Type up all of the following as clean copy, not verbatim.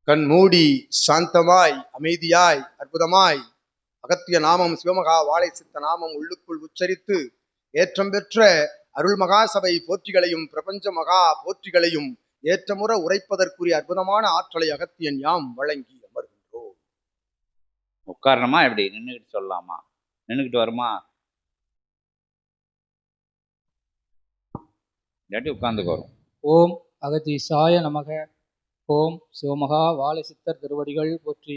கண் மூடி சாந்தமாய் அமைதியாய் அற்புதமாய் அகத்திய நாமம் சிவமகா வாழை சித்த நாமம் உள்ளுக்குள் உச்சரித்து ஏற்றம் பெற்ற அருள்மகா சபை போற்றிகளையும் பிரபஞ்ச மகா போற்றிகளையும் ஏற்றமுற உரைப்பதற்குரிய அற்புதமான ஆற்றலை அகத்தியன் யாம் வழங்கி அமர்கின்றோம். உட்காரணுமா? எப்படி நின்றுக்கிட்டு சொல்லலாமா? நின்றுக்கிட்டு வருமா? இல்லாட்டி உட்கார்ந்துக்கு வரும். ஓம் அகதீசாய நமக. ஓம் சிவமகா வாழை சித்தர் திருவடிகள் போற்றி.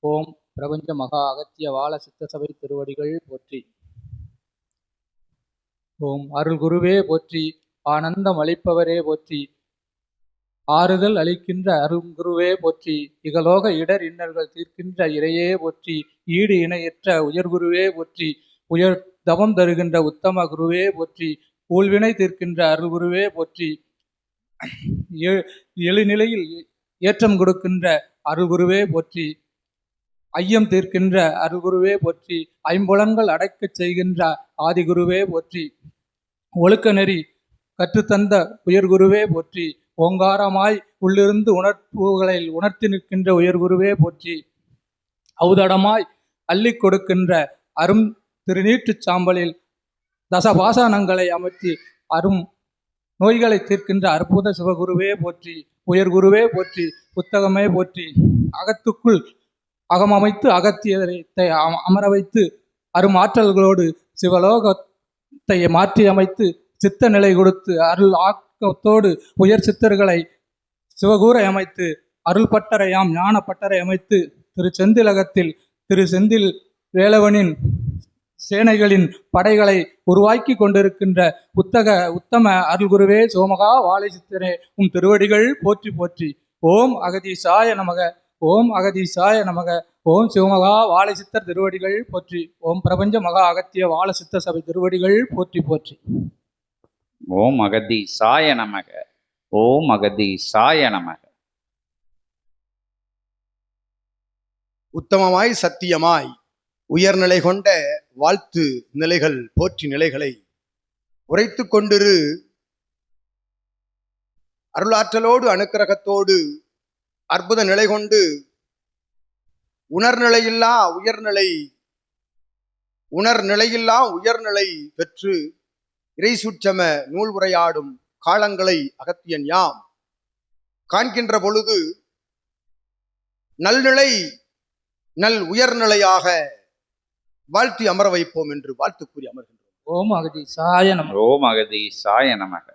ஓம் பிரபஞ்ச மகா அகத்திய வாழ சித்த சபை திருவடிகள் போற்றி. ஓம் அருள் குருவே போற்றி. ஆனந்தம் அளிப்பவரே போற்றி. ஆறுதல் அளிக்கின்ற அருங்குருவே போற்றி. இகலோக இடர் இன்னல்கள் தீர்க்கின்ற இறையே போற்றி. ஈடு இணையற்ற உயர்குருவே போற்றி. உயர் தவம் தருகின்ற உத்தம குருவே போற்றி. ஊழ்வினை தீர்க்கின்ற அருள்குருவே போற்றி. எழுநிலையில் ஏற்றம் கொடுக்கின்ற அருள்குருவே போற்றி. ஐயம் தீர்க்கின்ற அருள்குருவே போற்றி. ஐம்புலன்கள் அடைக்கச் செய்கின்ற ஆதிகுருவே போற்றி. ஒழுக்க நெறி கற்றுத்தந்த உயர்குருவே போற்றி. ஓங்காரமாய் உள்ளிருந்து உணர்வுகளை உணர்த்தி நிற்கின்ற உயர்குருவே போற்றி. ஔதடமாய் அள்ளி கொடுக்கின்ற அரும் திருநீற்றுச் சாம்பலில் தசபாசனங்களை அமைத்து அரும் நோய்களை தீர்க்கின்ற அற்புத சிவகுருவே போற்றி. உயர்குருவே போற்றி. புத்தகமே போற்றி. அகத்துக்குள் அகமமைத்து அகத்தியத்தை அமர வைத்து அரும் ஆற்றல்களோடு சிவலோகத்தை மாற்றி அமைத்து சித்த நிலை கொடுத்து அருள் ஆக்கத்தோடு உயர் சித்தர்களை சிவகூரை அமைத்து அருள் பட்டறையாம் ஞான பட்டறை அமைத்து திரு செந்திலகத்தில் திரு செந்தில் வேலவனின் சேனைகளின் படைகளை உருவாக்கி கொண்டிருக்கின்ற உத்தம அருள்குருவே சோமகா வாழை சித்தரே உம் திருவடிகள் போற்றி போற்றி. ஓம் அகதீசாய நமக. ஓம் அகதீசாய நமக. ஓம் சிவமகா வாழை சித்தர் திருவடிகள் போற்றி. ஓம் பிரபஞ்ச மகா அகத்திய வாழ சித்த சபை திருவடிகள் போற்றி போற்றி. ஓம் அகதீசாய நமக. ஓம் அகதீசாய நமக. உத்தமமாய் சத்தியமாய் உயர்நிலை கொண்ட வாழ்த்து நிலைகள் போற்றி நிலைகளை உரைத்து கொண்டிரு அருளாற்றலோடு அனுக்கிரகத்தோடு அற்புத நிலை கொண்டு உணர்நிலையில்லா உயர்நிலை பெற்று இறை சூட்சம நூல் உரையாடும் காலங்களை அகத்தியன் யாம் காண்கின்ற பொழுது நல்நிலை நல் உயர்நிலையாக வாழ்த்தி அமர வைப்போம் என்று வாழ்த்து கூறி அமர்கின்றோம். ஓம் அகதீசாய நமக. ஓம் அகதீசாய நமக.